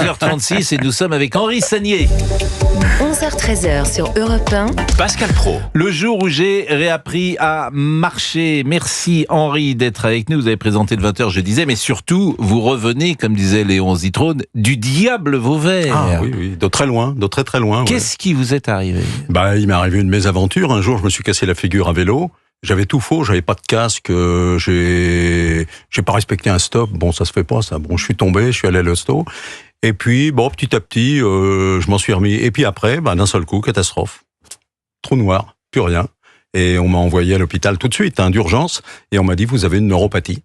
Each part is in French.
11h36 et nous sommes avec Henri Sagnier. 11h-13h sur Europe 1. Pascal Praud. Le jour où j'ai réappris à marcher. Merci Henri d'être avec nous. Vous avez présenté le 20h, je disais, mais surtout, vous revenez, comme disait Léon Zitrone, du diable Vauvert. Ah oui, de très loin, de très très loin. Qu'est-ce qui vous est arrivé ? Il m'est arrivé une mésaventure. Un jour, je me suis cassé la figure à vélo. J'avais tout faux, j'avais pas de casque, j'ai pas respecté un stop. Bon, ça se fait pas, ça. Bon, je suis tombé, je suis allé à l'hosto. Et puis, petit à petit, je m'en suis remis. Et puis après, d'un seul coup, catastrophe. Trou noir, plus rien. Et on m'a envoyé à l'hôpital tout de suite, d'urgence. Et on m'a dit, vous avez une neuropathie.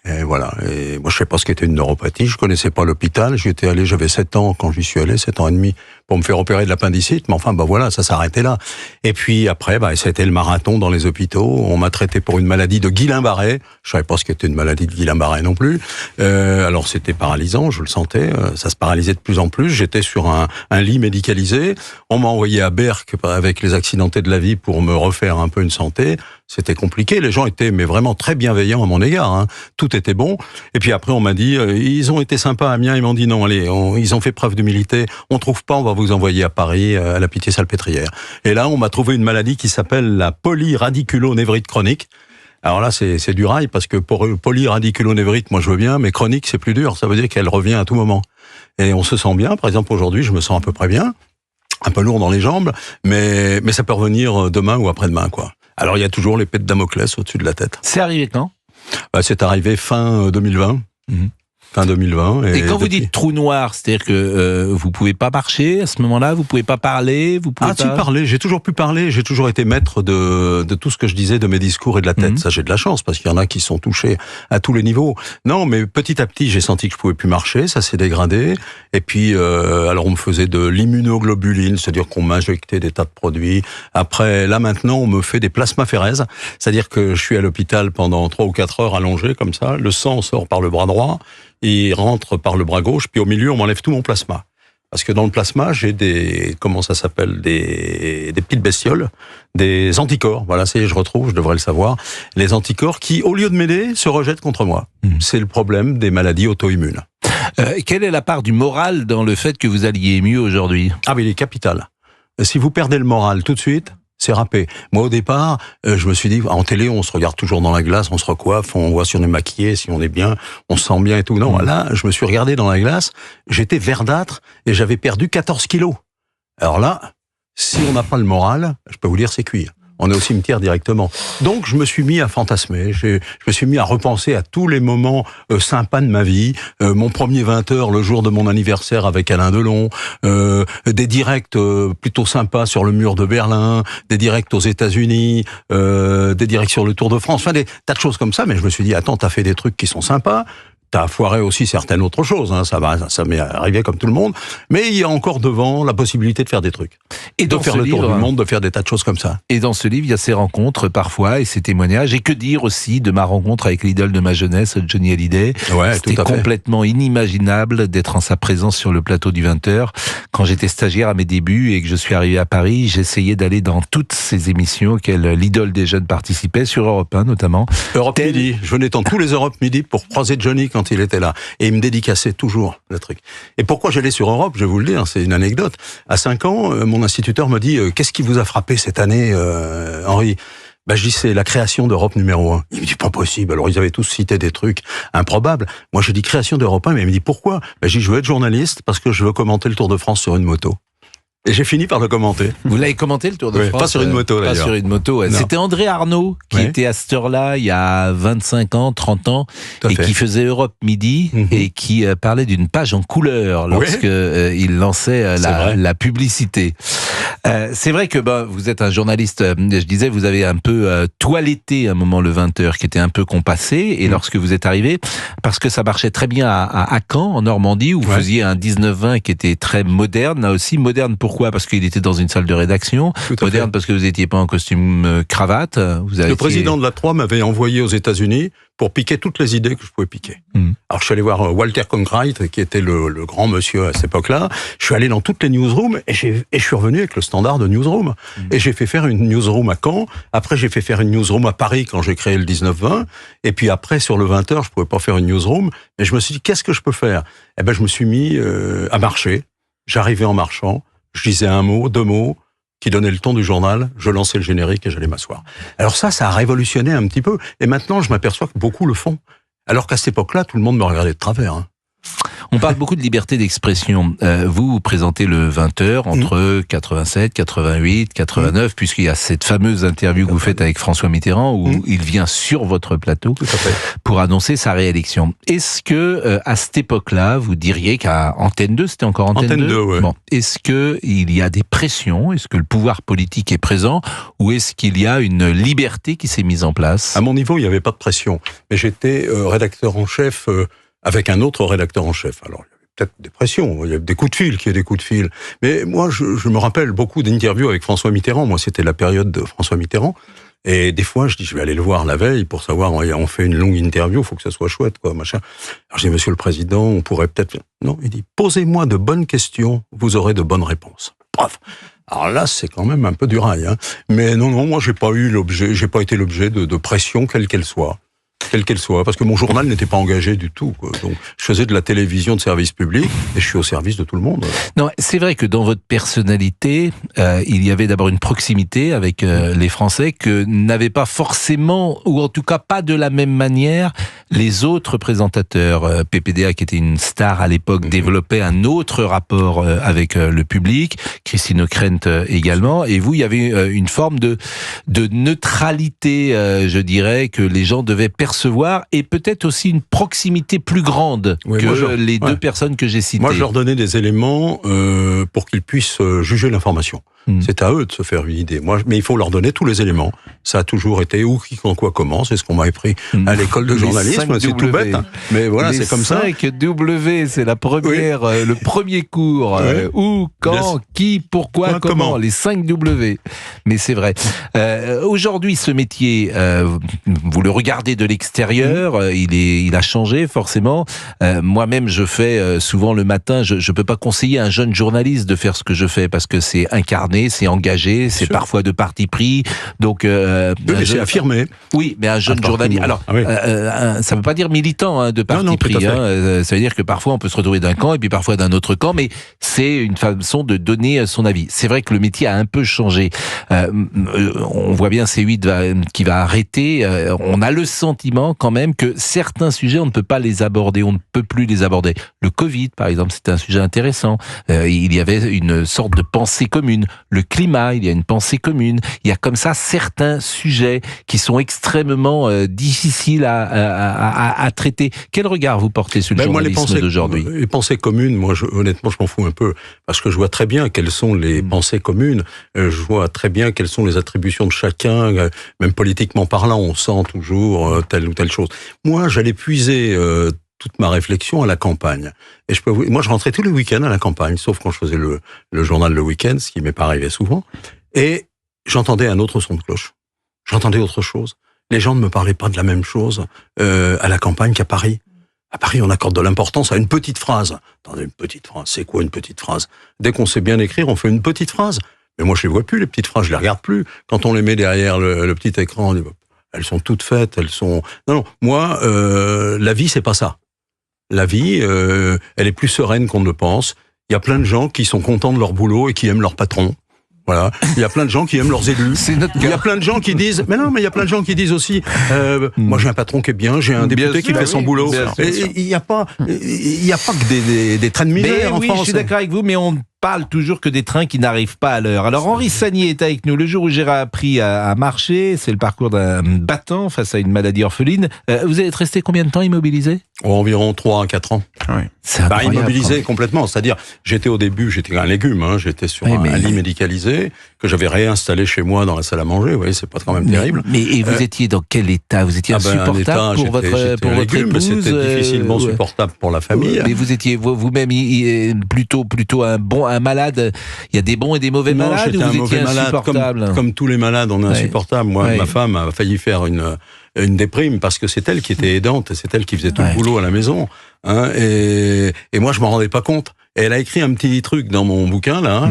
Et voilà. Et moi, je sais pas ce qu'était une neuropathie. Je connaissais pas l'hôpital. J'étais allé, j'avais 7 ans quand j'y suis allé, 7 ans et demi, pour me faire opérer de l'appendicite. Mais enfin, voilà, ça s'arrêtait là. Et puis après, ça a été le marathon dans les hôpitaux. On m'a traité pour une maladie de Guillain-Barré. Je savais pas ce qu'était une maladie de Guillain-Barré non plus. Alors c'était paralysant, je le sentais. Ça se paralysait de plus en plus. J'étais sur un lit médicalisé. On m'a envoyé à Berck avec les accidentés de la vie pour me refaire un peu une santé. C'était compliqué. Les gens étaient vraiment très bienveillants à mon égard. Tout était bon. Et puis après, on m'a dit, ils ont été sympas à Amiens. Ils m'ont dit non, allez, ils ont fait preuve d'humilité. On trouve pas, on va vous envoyer à Paris, à la Pitié-Salpêtrière. Et là, on m'a trouvé une maladie qui s'appelle la polyradiculonévrite chronique. Alors là, c'est du rail, parce que pour polyradiculonévrite, moi je veux bien, mais chronique, c'est plus dur. Ça veut dire qu'elle revient à tout moment. Et on se sent bien. Par exemple, aujourd'hui, je me sens à peu près bien. Un peu lourd dans les jambes, mais ça peut revenir demain ou après-demain, quoi. Alors il y a toujours l'épée de Damoclès au-dessus de la tête. C'est arrivé quand ? C'est arrivé fin 2020. Fin 2020. Et quand vous dites trou noir, c'est-à-dire que vous pouvez pas marcher à ce moment-là, vous pouvez pas parler, vous pouvez pas... parler, j'ai toujours pu parler, j'ai toujours été maître de tout ce que je disais, de mes discours et de la tête. Ça, j'ai de la chance, parce qu'il y en a qui sont touchés à tous les niveaux. Non, mais petit à petit, j'ai senti que je pouvais plus marcher, ça s'est dégradé. Et puis, alors on me faisait de l'immunoglobuline, c'est-à-dire qu'on m'injectait des tas de produits. Après, là maintenant, on me fait des plasmaphérèses, c'est-à-dire que je suis à l'hôpital pendant 3 ou 4 heures allongé, comme ça, le sang sort par le bras droit, il rentre par le bras gauche, puis au milieu, on m'enlève tout mon plasma. Parce que dans le plasma, j'ai des petites bestioles, des anticorps. Voilà, je retrouve, je devrais le savoir. Les anticorps qui, au lieu de m'aider, se rejettent contre moi. C'est le problème des maladies auto-immunes. Quelle est la part du moral dans le fait que vous alliez mieux aujourd'hui ? Mais il est capital. Si vous perdez le moral tout de suite, c'est râpé. Moi, au départ, je me suis dit, en télé, on se regarde toujours dans la glace, on se recoiffe, on voit si on est maquillé, si on est bien, on se sent bien et tout. Non, là, je me suis regardé dans la glace, j'étais verdâtre et j'avais perdu 14 kilos. Alors là, si on n'a pas le moral, je peux vous dire, c'est cuit. On est au cimetière directement. Donc, je me suis mis à fantasmer. Je me suis mis à repenser à tous les moments sympas de ma vie. Mon premier 20h, le jour de mon anniversaire avec Alain Delon. Des directs plutôt sympas sur le mur de Berlin. Des directs aux États-Unis. Des directs sur le Tour de France. Enfin, des tas de choses comme ça. Mais je me suis dit, attends, t'as fait des trucs qui sont sympas. T'as foiré aussi certaines autres choses, ça m'est arrivé comme tout le monde, mais il y a encore devant la possibilité de faire des trucs. Et de faire le tour du monde, de faire des tas de choses comme ça. Et dans ce livre, il y a ces rencontres parfois et ces témoignages. Et que dire aussi de ma rencontre avec l'idole de ma jeunesse, Johnny Hallyday. C'était complètement inimaginable d'être en sa présence sur le plateau du 20h. Quand j'étais stagiaire à mes débuts et que je suis arrivé à Paris, j'essayais d'aller dans toutes ces émissions auxquelles l'idole des jeunes participait, sur Europe 1 notamment. Europe Midi, je venais dans tous les Europe Midi pour croiser Johnny quand il était là. Et il me dédicaçait toujours le truc. Et pourquoi j'allais sur Europe, je vais vous le dire, c'est une anecdote. À 5 ans, mon instituteur me dit « Qu'est-ce qui vous a frappé cette année, Henri ?» Je dis, c'est la création d'Europe numéro 1. Il me dit, pas possible. Alors, ils avaient tous cité des trucs improbables. Moi, j'ai dit création d'Europe 1, mais il me dit, pourquoi? Je dis, je veux être journaliste parce que je veux commenter le Tour de France sur une moto. Et j'ai fini par le commenter. Vous l'avez commenté, le Tour de France? Pas sur une moto, d'ailleurs. Pas sur une moto. Ouais. C'était André Arnaud qui était à cette heure-là, il y a 25 ans, 30 ans, et qui faisait Europe Midi, et qui parlait d'une page en couleur lorsque il lançait la publicité. C'est vrai que vous êtes un journaliste, je disais, vous avez un peu toiletté un moment le 20h, qui était un peu compassé, et lorsque vous êtes arrivé, parce que ça marchait très bien à Caen, en Normandie, où vous faisiez un 19-20 qui était très moderne, là aussi, moderne pourquoi? Parce qu'il était dans une salle de rédaction, moderne parce que vous n'étiez pas en costume cravate. Le président de la 3 m'avait envoyé aux États-Unis pour piquer toutes les idées que je pouvais piquer. Alors je suis allé voir Walter Cronkite, qui était le grand monsieur à cette époque-là. Je suis allé dans toutes les newsrooms et je suis revenu avec le standard de newsroom. Et j'ai fait faire une newsroom à Caen. Après, j'ai fait faire une newsroom à Paris quand j'ai créé le 19-20. Et puis après, sur le 20h, je pouvais pas faire une newsroom. Mais je me suis dit, qu'est-ce que je peux faire? Eh ben, je me suis mis à marcher. J'arrivais en marchant. Je disais un mot, 2 mots, qui donnait le ton du journal, je lançais le générique et j'allais m'asseoir. Alors ça a révolutionné un petit peu. Et maintenant, je m'aperçois que beaucoup le font. Alors qu'à cette époque-là, tout le monde me regardait de travers. Hein. On parle beaucoup de liberté d'expression. Vous présentez le 20h entre 87, 88, 89, puisqu'il y a cette fameuse interview que vous faites avec François Mitterrand où il vient sur votre plateau pour annoncer sa réélection. Est-ce que à cette époque-là, vous diriez qu'à Antenne 2, c'était encore Antenne 2, ouais. Bon, est-ce que il y a des pressions? Est-ce que le pouvoir politique est présent? Ou est-ce qu'il y a une liberté qui s'est mise en place? À mon niveau, il n'y avait pas de pression. Mais j'étais rédacteur en chef avec un autre rédacteur en chef. Alors, il y avait peut-être des pressions, il y avait des coups de fil, qu'il y ait des coups de fil. Mais moi, je me rappelle beaucoup d'interviews avec François Mitterrand. Moi, c'était la période de François Mitterrand. Et des fois, je dis, je vais aller le voir la veille pour savoir, on fait une longue interview, il faut que ça soit chouette, quoi, machin. Alors, je dis, monsieur le président, on pourrait peut-être... Non, il dit, posez-moi de bonnes questions, vous aurez de bonnes réponses. Bref. Alors là, c'est quand même un peu du rail, hein. Mais non, moi, j'ai pas été l'objet de pression, quelle qu'elle soit. Quelle qu'elle soit, parce que mon journal n'était pas engagé du tout, quoi. Donc, je faisais de la télévision de service public et je suis au service de tout le monde. Non, c'est vrai que dans votre personnalité, il y avait d'abord une proximité avec les Français que n'avaient pas forcément, ou en tout cas pas de la même manière, les autres présentateurs. PPDA, qui était une star à l'époque, développait un autre rapport avec le public, Christine Ockrent également, et vous, il y avait une forme de neutralité, je dirais, que les gens devaient percevoir, et peut-être aussi une proximité plus grande que les deux personnes que j'ai citées. Moi, je leur donnais des éléments pour qu'ils puissent juger l'information. C'est à eux de se faire une idée. Mais il faut leur donner tous les éléments. Ça a toujours été où, qui, quand, quoi, comment. C'est ce qu'on m'a appris à l'école de journalisme. C'est tout bête. Mais voilà, c'est comme ça. Les 5 W, c'est la première, le premier cours. Où, quand, qui, pourquoi, comment. Les 5 W. Mais c'est vrai. Aujourd'hui, ce métier, vous le regardez de l'extérieur, il a changé forcément. Moi-même, je fais souvent le matin, je peux pas conseiller à un jeune journaliste de faire ce que je fais parce que c'est incarné, c'est engagé, c'est parfois de parti pris. Donc, c'est affirmé. Oui, mais un jeune journaliste. Alors, ça veut pas dire militant de parti pris. Ça veut dire que parfois on peut se retrouver d'un camp et puis parfois d'un autre camp, mais c'est une façon de donner son avis. C'est vrai que le métier a un peu changé. On voit bien C8 qui va arrêter. On a le sentiment quand même que certains sujets, on ne peut pas les aborder, on ne peut plus les aborder. Le Covid, par exemple, c'était un sujet intéressant. Il y avait une sorte de pensée commune. Le climat, il y a une pensée commune. Il y a comme ça certains sujets qui sont extrêmement difficiles à traiter. Quel regard vous portez sur le journalisme d'aujourd'hui? Les pensées communes, moi, honnêtement, je m'en fous un peu, parce que je vois très bien quelles sont les pensées communes. Je vois très bien quelles sont les attributions de chacun. Même politiquement parlant, on sent toujours telle ou telle chose. Moi, j'allais puiser toute ma réflexion à la campagne. Et moi, je rentrais tous les week-ends à la campagne, sauf quand je faisais le journal le week-end, ce qui m'est pas arrivé souvent. Et j'entendais un autre son de cloche. J'entendais autre chose. Les gens ne me parlaient pas de la même chose à la campagne qu'à Paris. À Paris, on accorde de l'importance à une petite phrase. Attendez, une petite phrase, c'est quoi une petite phrase? Dès qu'on sait bien écrire, on fait une petite phrase. Mais moi, je les vois plus, les petites phrases, je les regarde plus. Quand on les met derrière le petit écran, elles sont toutes faites, elles sont... Non, moi, la vie, c'est pas ça. La vie, elle est plus sereine qu'on ne le pense. Il y a plein de gens qui sont contents de leur boulot et qui aiment leur patron. Voilà. Il y a plein de gens qui aiment leurs élus. Il y a plein de gens qui disent, mais il y a plein de gens qui disent aussi, moi j'ai un patron qui est bien, j'ai un député qui fait son boulot. Il n'y a pas que des trains de misère en France. Je suis d'accord avec vous, mais on parle toujours que des trains qui n'arrivent pas à l'heure. Alors Henri Sagnier est avec nous. Le jour où j'ai appris à marcher, c'est le parcours d'un battant face à une maladie orpheline. Vous êtes resté combien de temps immobilisé? Environ 3 à 4 ans. Oui. Immobilisé complètement. C'est-à-dire, j'étais au début, j'étais un légume, j'étais sur un lit médicalisé, que j'avais réinstallé chez moi dans la salle à manger. Vous voyez, c'est pas quand même terrible. Et vous étiez dans quel état? Vous étiez insupportable pour votre épouse? C'était difficilement supportable pour la famille. Mais vous étiez vous-même plutôt un un malade, il y a des bons et des mauvais malades, j'étais ou un vous mauvais étiez malade, insupportable? comme tous les malades, on est insupportable. Moi, ma femme a failli faire une déprime parce que c'est elle qui était aidante, c'est elle qui faisait tout le boulot à la maison. Hein, et moi, je m'en rendais pas compte. Et elle a écrit un petit truc dans mon bouquin, là,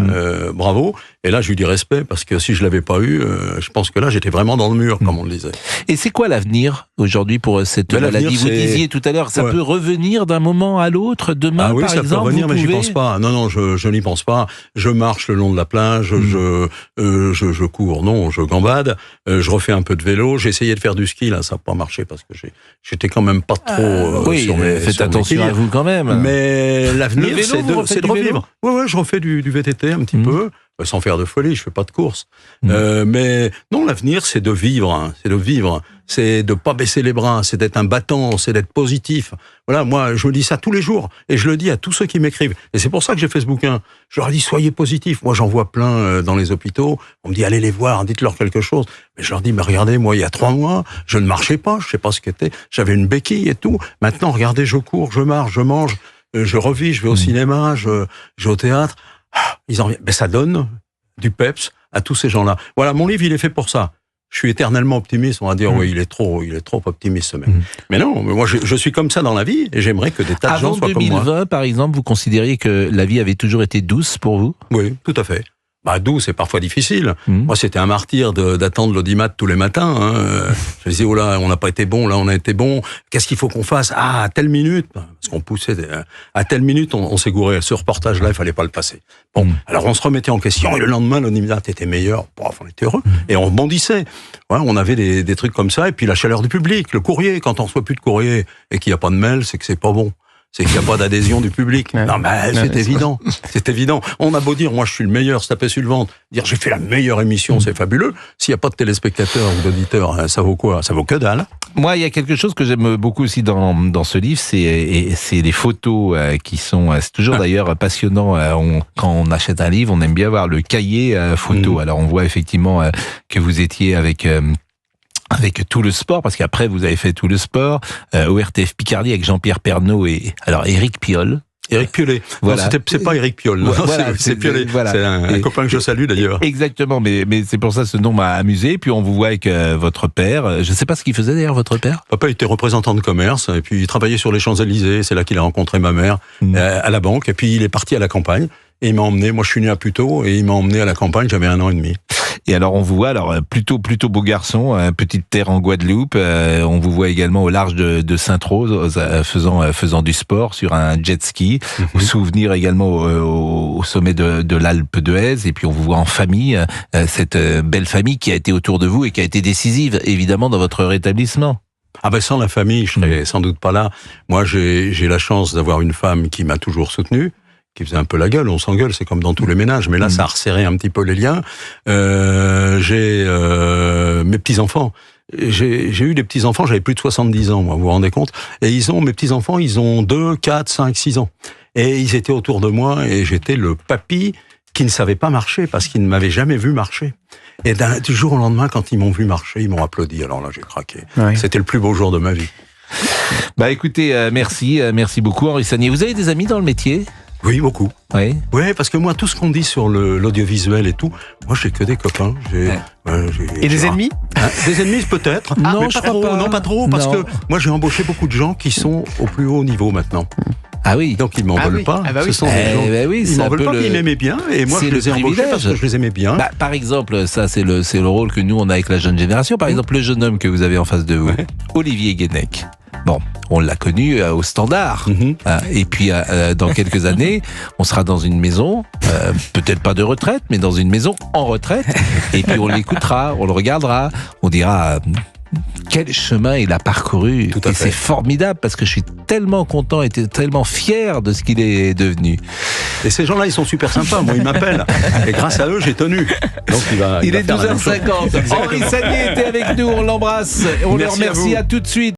bravo. Et là, je lui dis respect, parce que si je l'avais pas eu, je pense que là, j'étais vraiment dans le mur, comme on le disait. Et c'est quoi l'avenir, aujourd'hui, pour cette maladie? Vous disiez tout à l'heure, ça peut revenir d'un moment à l'autre, demain, par exemple? Ah oui, ça peut revenir, mais j'y pense pas. Non, je n'y pense pas. Je marche le long de la plage, je cours, non, je gambade, je refais un peu de vélo, j'ai essayé de faire du ski, là, ça n'a pas marché, parce que j'étais quand même pas trop sur mes... Faites attention à vous quand même. Mais l'avenir, c'est de revivre. Ouais, je refais du VTT un petit peu, sans faire de folie, je fais pas de course. Mais non, l'avenir, c'est de vivre, c'est de pas baisser les bras, c'est d'être un battant, c'est d'être positif. Voilà, moi, je me dis ça tous les jours, et je le dis à tous ceux qui m'écrivent. Et c'est pour ça que j'ai fait ce bouquin. Je leur dis, soyez positifs. Moi, j'en vois plein dans les hôpitaux. On me dit, allez les voir, dites-leur quelque chose. Mais je leur dis, mais regardez, moi, il y a 3 mois, je ne marchais pas, je sais pas ce qu'était. J'avais une béquille et tout. Maintenant, regardez, je cours, je marche, je mange, je revis, je vais au cinéma, je vais au théâtre. Ils en viennent. Ben, ça donne du peps à tous ces gens-là. Voilà, mon livre, il est fait pour ça. Je suis éternellement optimiste. On va dire, oui, il est trop optimiste, ce mec. Mais non, moi, je suis comme ça dans la vie, et j'aimerais que des tas de gens soient comme moi. Avant 2020, par exemple, vous considériez que la vie avait toujours été douce pour vous? Oui, tout à fait. Douce, c'est parfois difficile. Moi, c'était un martyr d'attendre l'audimat tous les matins. Hein. Je disais, oh là, on n'a pas été bon, là, on a été bon. Qu'est-ce qu'il faut qu'on fasse? À telle minute. Parce qu'on poussait, à telle minute, on s'est gouré. Ce reportage-là, il fallait pas le passer. Bon. Alors, on se remettait en question, et le lendemain, l'audimat était meilleur. Bref, on était heureux. Et on rebondissait. Ouais, on avait des trucs comme ça. Et puis, la chaleur du public, le courrier. Quand on reçoit plus de courrier et qu'il n'y a pas de mail, c'est que c'est pas bon. C'est qu'il n'y a pas d'adhésion du public. Non, mais c'est évident. C'est évident. On a beau dire, moi, je suis le meilleur, se taper sur le ventre, dire, j'ai fait la meilleure émission, c'est fabuleux. S'il n'y a pas de téléspectateurs ou d'auditeurs, ça vaut quoi? Ça vaut que dalle. Moi, il y a quelque chose que j'aime beaucoup aussi dans ce livre, c'est les photos qui sont... C'est toujours d'ailleurs passionnant. Quand on achète un livre, on aime bien voir le cahier photo. Alors, on voit effectivement que vous étiez avec tout le sport, parce qu'après vous avez fait tout le sport, au RTF Picardie avec Jean-Pierre Pernaut et alors Éric Piolle. Éric Piolet. Voilà. Non, c'est pas Éric Piolle. Voilà, c'est Piolet. Voilà. C'est un copain que je salue d'ailleurs. Exactement, mais c'est pour ça que ce nom m'a amusé. Puis on vous voit avec votre père. Je ne sais pas ce qu'il faisait d'ailleurs, votre père. Papa était représentant de commerce, et puis il travaillait sur les Champs-Élysées. C'est là qu'il a rencontré ma mère à la banque. Et puis il est parti à la campagne. Et il m'a emmené, moi je suis né à Puteaux, et il m'a emmené à la campagne, j'avais 1 an et demi. Et alors on vous voit, plutôt beau garçon, petite terre en Guadeloupe, on vous voit également au large de Sainte-Rose, faisant du sport sur un jet ski, souvenir également au sommet de l'Alpe d'Huez, et puis on vous voit en famille, cette belle famille qui a été autour de vous et qui a été décisive, évidemment, dans votre rétablissement. Ah ben sans la famille, je serais sans doute pas là. Moi j'ai la chance d'avoir une femme qui m'a toujours soutenu, qui faisait un peu la gueule, on s'engueule, c'est comme dans tous les ménages, mais là, ça a resserré un petit peu les liens. J'ai mes petits-enfants. J'ai eu des petits-enfants, j'avais plus de 70 ans, moi, vous vous rendez compte? Et mes petits-enfants, ils ont 2, 4, 5, 6 ans. Et ils étaient autour de moi, et j'étais le papy qui ne savait pas marcher, parce qu'ils ne m'avaient jamais vu marcher. Et du jour au lendemain, quand ils m'ont vu marcher, ils m'ont applaudi. Alors là, j'ai craqué. Ouais. C'était le plus beau jour de ma vie. Écoutez, merci beaucoup, Henri Sagnier. Vous avez des amis dans le métier? Oui, beaucoup. Oui. Oui, parce que moi, tout ce qu'on dit sur l'audiovisuel et tout, moi, j'ai que des copains. Et des ennemis? Des ennemis, peut-être. Non, mais je crois pas. Non, pas trop, parce que moi, j'ai embauché beaucoup de gens qui sont au plus haut niveau maintenant. Ah oui. Donc ils m'en veulent pas. Ah bah oui. Ce sont des gens. Ils m'en veulent pas. Ils m'aimaient bien, et moi je les ai embauchés parce que je les aimais bien. Par exemple, ça c'est le rôle que nous on a avec la jeune génération. Par exemple, le jeune homme que vous avez en face de vous, Olivier Guénec. Bon, on l'a connu au Standard. Et puis, dans quelques années, on sera dans une maison, peut-être pas de retraite, mais dans une maison en retraite. Et puis, on l'écoutera, on le regardera, on dira... Quel chemin il a parcouru. Et c'est formidable parce que je suis tellement content et tellement fier de ce qu'il est devenu. Et ces gens-là, ils sont super sympas. Moi, ils m'appellent. Et grâce à eux, j'ai tenu. Donc, il est 12h50. Henri Sagnier était avec nous. On l'embrasse. On le remercie. À tout de suite.